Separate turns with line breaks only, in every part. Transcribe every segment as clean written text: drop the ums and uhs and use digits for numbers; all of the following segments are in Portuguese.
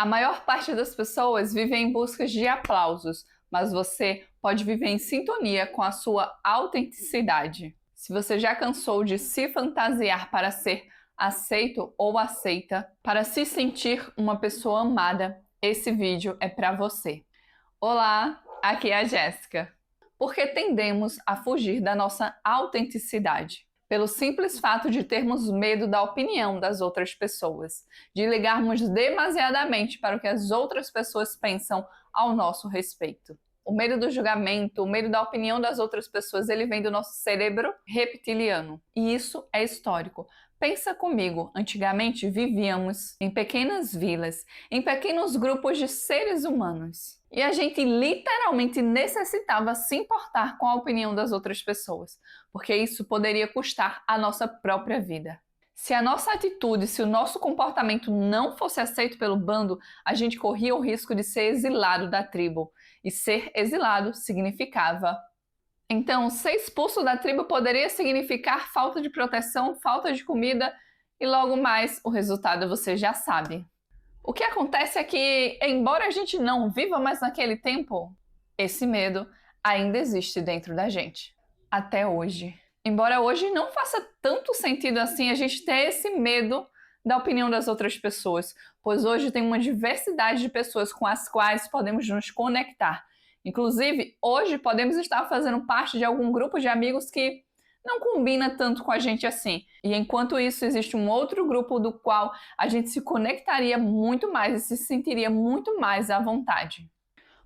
A maior parte das pessoas vive em busca de aplausos, mas você pode viver em sintonia com a sua autenticidade. Se você já cansou de se fantasiar para ser aceito ou aceita, para se sentir uma pessoa amada, esse vídeo é para você. Olá, aqui é a Jéssica. Por que tendemos a fugir da nossa autenticidade? Pelo simples fato de termos medo da opinião das outras pessoas, de ligarmos demasiadamente para o que as outras pessoas pensam ao nosso respeito. O medo do julgamento, o medo da opinião das outras pessoas, ele vem do nosso cérebro reptiliano. E isso é histórico. Pensa comigo, antigamente vivíamos em pequenas vilas, em pequenos grupos de seres humanos. E a gente literalmente necessitava se importar com a opinião das outras pessoas, porque isso poderia custar a nossa própria vida. Se a nossa atitude, se o nosso comportamento não fosse aceito pelo bando, a gente corria o risco de ser exilado da tribo. E ser exilado significava. Então, ser expulso da tribo poderia significar falta de proteção, falta de comida e logo mais o resultado você já sabe. O que acontece é que, embora a gente não viva mais naquele tempo, esse medo ainda existe dentro da gente. Até hoje. Embora hoje não faça tanto sentido assim a gente ter esse medo da opinião das outras pessoas, pois hoje tem uma diversidade de pessoas com as quais podemos nos conectar. Inclusive, hoje podemos estar fazendo parte de algum grupo de amigos que não combina tanto com a gente assim. E enquanto isso, existe um outro grupo do qual a gente se conectaria muito mais e se sentiria muito mais à vontade.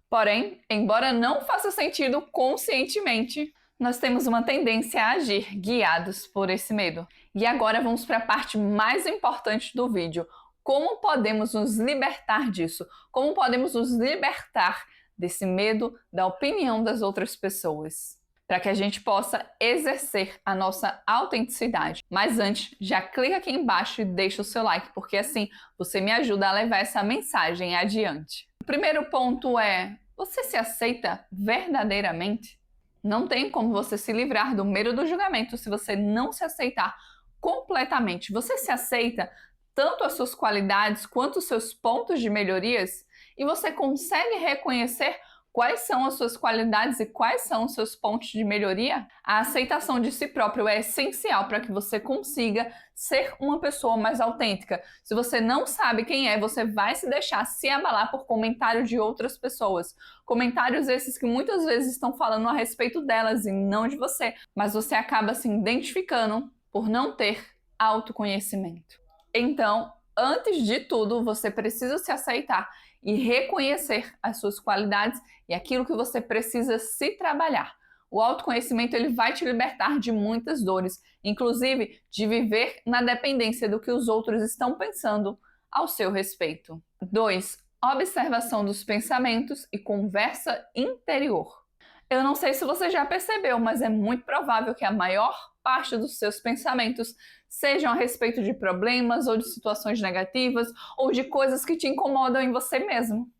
Porém, embora não faça sentido conscientemente, nós temos uma tendência a agir guiados por esse medo. E agora vamos para a parte mais importante do vídeo. Como podemos nos libertar disso? Como podemos nos libertar desse medo da opinião das outras pessoas? Para que a gente possa exercer a nossa autenticidade. Mas antes, já clica aqui embaixo e deixa o seu like, porque assim você me ajuda a levar essa mensagem adiante. O primeiro ponto é: você se aceita verdadeiramente? Não tem como você se livrar do medo do julgamento se você não se aceitar completamente. Você se aceita tanto as suas qualidades quanto os seus pontos de melhorias? E você consegue reconhecer quais são as suas qualidades e quais são os seus pontos de melhoria? A aceitação de si próprio é essencial para que você consiga ser uma pessoa mais autêntica. Se você não sabe quem é, você vai se deixar se abalar por comentários de outras pessoas. Comentários esses que muitas vezes estão falando a respeito delas e não de você, mas você acaba se identificando por não ter autoconhecimento. Então, antes de tudo, você precisa se aceitar e reconhecer as suas qualidades e aquilo que você precisa se trabalhar. O autoconhecimento ele vai te libertar de muitas dores, inclusive de viver na dependência do que os outros estão pensando ao seu respeito. 2. Observação dos pensamentos e conversa interior. Eu não sei se você já percebeu, mas é muito provável que a maior parte dos seus pensamentos sejam a respeito de problemas ou de situações negativas ou de coisas que te incomodam em você mesmo.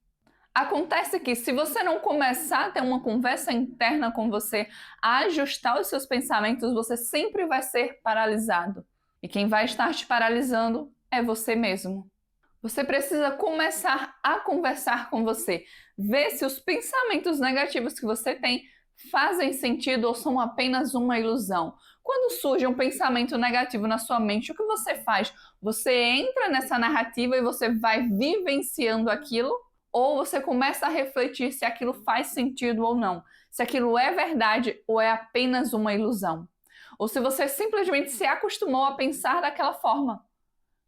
Acontece que se você não começar a ter uma conversa interna com você, a ajustar os seus pensamentos, você sempre vai ser paralisado. E quem vai estar te paralisando é você mesmo. Você precisa começar a conversar com você, ver se os pensamentos negativos que você tem fazem sentido ou são apenas uma ilusão. Quando surge um pensamento negativo na sua mente, o que você faz? Você entra nessa narrativa e você vai vivenciando aquilo, ou você começa a refletir se aquilo faz sentido ou não, se aquilo é verdade ou é apenas uma ilusão. Ou se você simplesmente se acostumou a pensar daquela forma,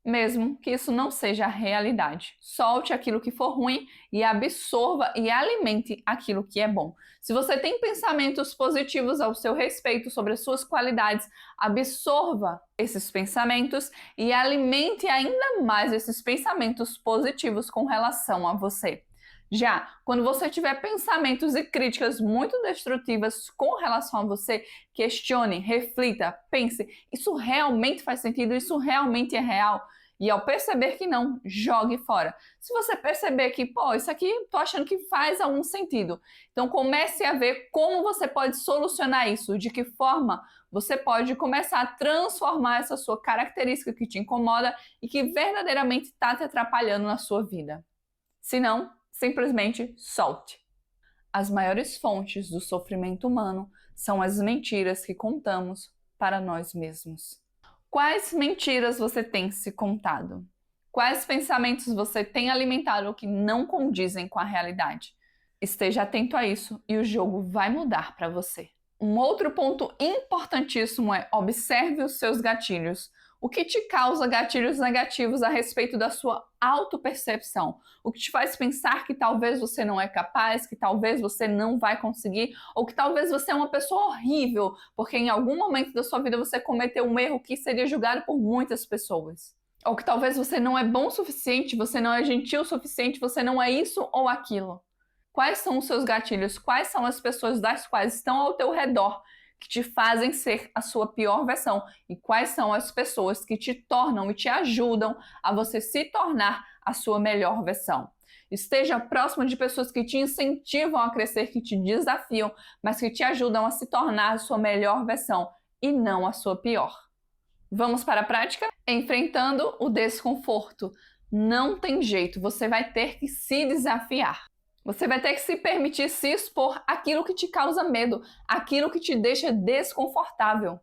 mesmo que isso não seja a realidade. Solte aquilo que for ruim e absorva e alimente aquilo que é bom. Se você tem pensamentos positivos ao seu respeito sobre as suas qualidades, absorva esses pensamentos e alimente ainda mais esses pensamentos positivos com relação a você. Já quando você tiver pensamentos e críticas muito destrutivas com relação a você, questione, reflita, pense, isso realmente faz sentido? Isso realmente é real? E ao perceber que não, jogue fora. Se você perceber que, pô, isso aqui tô achando que faz algum sentido, então comece a ver como você pode solucionar isso, de que forma você pode começar a transformar essa sua característica que te incomoda e que verdadeiramente está te atrapalhando na sua vida. Se não, simplesmente solte. As maiores fontes do sofrimento humano são as mentiras que contamos para nós mesmos. Quais mentiras você tem se contado? Quais pensamentos você tem alimentado que não condizem com a realidade? Esteja atento a isso e o jogo vai mudar para você. Um outro ponto importantíssimo é observe os seus gatilhos. O que te causa gatilhos negativos a respeito da sua autopercepção? O que te faz pensar que talvez você não é capaz, que talvez você não vai conseguir, ou que talvez você é uma pessoa horrível, porque em algum momento da sua vida você cometeu um erro que seria julgado por muitas pessoas. Ou que talvez você não é bom o suficiente, você não é gentil o suficiente, você não é isso ou aquilo. Quais são os seus gatilhos? Quais são as pessoas das quais estão ao teu redor que te fazem ser a sua pior versão? E quais são as pessoas que te tornam e te ajudam a você se tornar a sua melhor versão? Esteja próximo de pessoas que te incentivam a crescer, que te desafiam, mas que te ajudam a se tornar a sua melhor versão e não a sua pior. Vamos para a prática? Enfrentando o desconforto. Não tem jeito, você vai ter que se desafiar. Você vai ter que se permitir se expor àquilo que te causa medo, aquilo que te deixa desconfortável.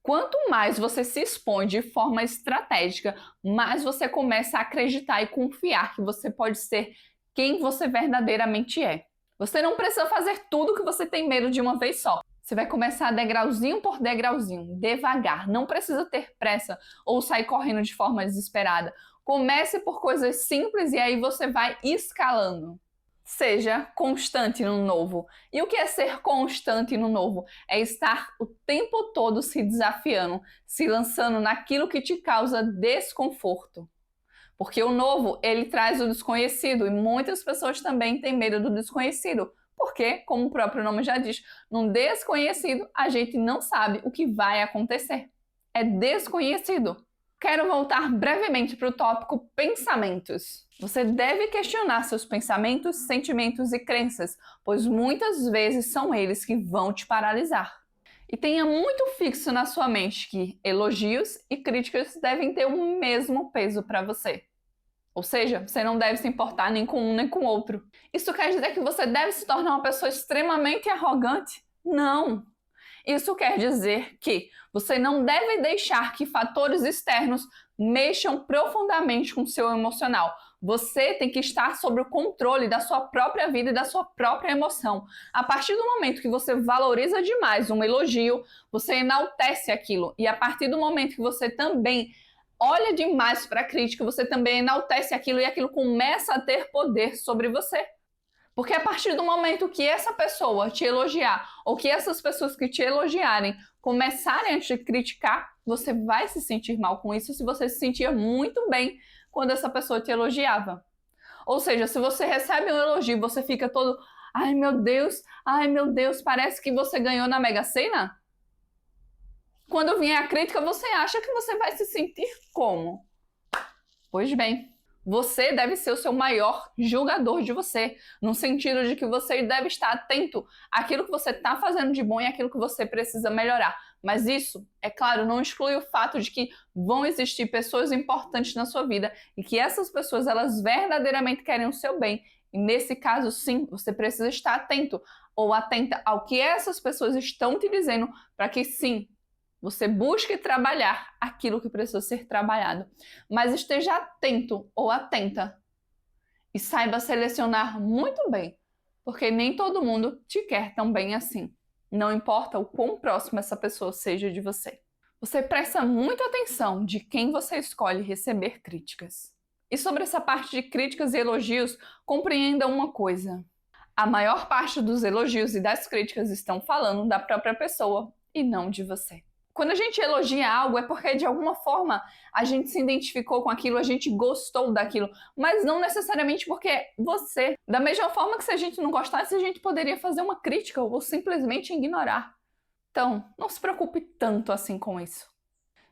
Quanto mais você se expõe de forma estratégica, mais você começa a acreditar e confiar que você pode ser quem você verdadeiramente é. Você não precisa fazer tudo que você tem medo de uma vez só. Você vai começar degrauzinho por degrauzinho, devagar, não precisa ter pressa ou sair correndo de forma desesperada. Comece por coisas simples e aí você vai escalando. Seja constante no novo. E o que é ser constante no novo? É estar o tempo todo se desafiando, se lançando naquilo que te causa desconforto. Porque o novo, ele traz o desconhecido e muitas pessoas também têm medo do desconhecido. Porque, como o próprio nome já diz, no desconhecido a gente não sabe o que vai acontecer. É desconhecido. Quero voltar brevemente para o tópico pensamentos. Você deve questionar seus pensamentos, sentimentos e crenças, pois muitas vezes são eles que vão te paralisar. E tenha muito fixo na sua mente que elogios e críticas devem ter o mesmo peso para você. Ou seja, você não deve se importar nem com um nem com o outro. Isso quer dizer que você deve se tornar uma pessoa extremamente arrogante? Não! Isso quer dizer que você não deve deixar que fatores externos mexam profundamente com o seu emocional. Você tem que estar sob o controle da sua própria vida e da sua própria emoção. A partir do momento que você valoriza demais um elogio, você enaltece aquilo. E a partir do momento que você também olha demais para a crítica, você também enaltece aquilo e aquilo começa a ter poder sobre você. Porque a partir do momento que essa pessoa te elogiar, ou que essas pessoas que te elogiarem começarem a te criticar, você vai se sentir mal com isso se você se sentia muito bem quando essa pessoa te elogiava. Ou seja, se você recebe um elogio, você fica todo, ai meu Deus, parece que você ganhou na Mega Sena? Quando vier a crítica, você acha que você vai se sentir como? Pois bem, você deve ser o seu maior julgador de você, no sentido de que você deve estar atento àquilo que você está fazendo de bom e àquilo que você precisa melhorar. Mas isso, é claro, não exclui o fato de que vão existir pessoas importantes na sua vida e que essas pessoas, elas verdadeiramente querem o seu bem. E nesse caso, sim, você precisa estar atento ou atenta ao que essas pessoas estão te dizendo para que, sim, você busque trabalhar aquilo que precisa ser trabalhado, mas esteja atento ou atenta e saiba selecionar muito bem, porque nem todo mundo te quer tão bem assim. Não importa o quão próximo essa pessoa seja de você. Você presta muita atenção de quem você escolhe receber críticas. E sobre essa parte de críticas e elogios, compreenda uma coisa. A maior parte dos elogios e das críticas estão falando da própria pessoa e não de você. Quando a gente elogia algo é porque de alguma forma a gente se identificou com aquilo, a gente gostou daquilo, mas não necessariamente porque você. Da mesma forma que se a gente não gostasse, a gente poderia fazer uma crítica ou simplesmente ignorar. Então, não se preocupe tanto assim com isso.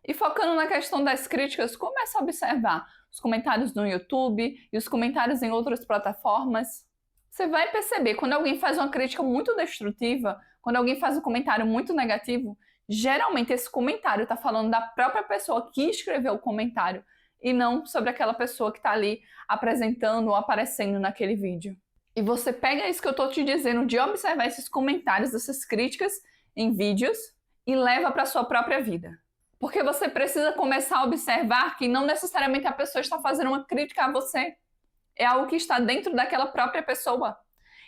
E focando na questão das críticas, comece a observar os comentários no YouTube e os comentários em outras plataformas. Você vai perceber quando alguém faz uma crítica muito destrutiva, quando alguém faz um comentário muito negativo, geralmente esse comentário está falando da própria pessoa que escreveu o comentário e não sobre aquela pessoa que está ali apresentando ou aparecendo naquele vídeo. E você pega isso que eu estou te dizendo de observar esses comentários, essas críticas em vídeos e leva para a sua própria vida. Porque você precisa começar a observar que não necessariamente a pessoa está fazendo uma crítica a você. É algo que está dentro daquela própria pessoa.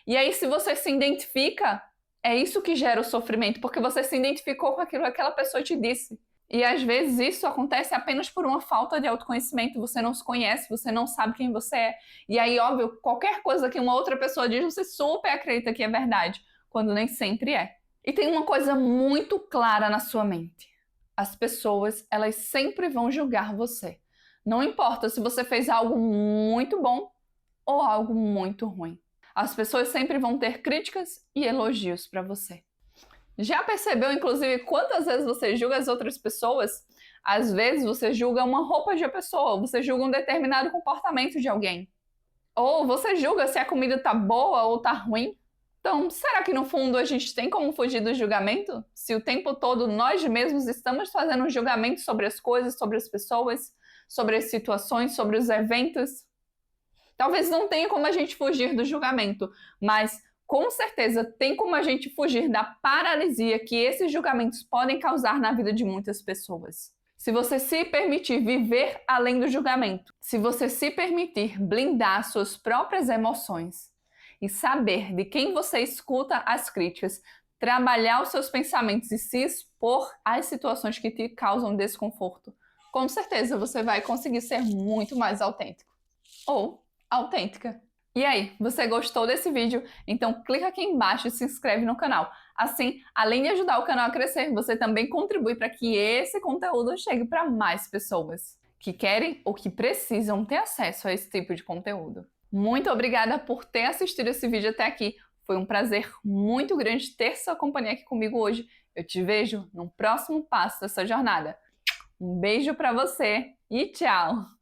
E aí, se você se identifica, é isso que gera o sofrimento, porque você se identificou com aquilo que aquela pessoa te disse. E às vezes isso acontece apenas por uma falta de autoconhecimento. Você não se conhece, você não sabe quem você é. E aí, óbvio, qualquer coisa que uma outra pessoa diz, você super acredita que é verdade, quando nem sempre é. E tem uma coisa muito clara na sua mente. As pessoas, elas sempre vão julgar você. Não importa se você fez algo muito bom ou algo muito ruim. As pessoas sempre vão ter críticas e elogios para você. Já percebeu, inclusive, quantas vezes você julga as outras pessoas? Às vezes você julga uma roupa de uma pessoa, você julga um determinado comportamento de alguém. Ou você julga se a comida tá boa ou tá ruim. Então, será que no fundo a gente tem como fugir do julgamento? Se o tempo todo nós mesmos estamos fazendo um julgamento sobre as coisas, sobre as pessoas, sobre as situações, sobre os eventos? Talvez não tenha como a gente fugir do julgamento, mas com certeza tem como a gente fugir da paralisia que esses julgamentos podem causar na vida de muitas pessoas. Se você se permitir viver além do julgamento, se você se permitir blindar suas próprias emoções e saber de quem você escuta as críticas, trabalhar os seus pensamentos e se expor às situações que te causam desconforto, com certeza você vai conseguir ser muito mais autêntico. Ou autêntica. E aí, você gostou desse vídeo? Então clica aqui embaixo e se inscreve no canal. Assim, além de ajudar o canal a crescer, você também contribui para que esse conteúdo chegue para mais pessoas que querem ou que precisam ter acesso a esse tipo de conteúdo. Muito obrigada por ter assistido esse vídeo até aqui. Foi um prazer muito grande ter sua companhia aqui comigo hoje. Eu te vejo no próximo passo dessa jornada. Um beijo para você e tchau!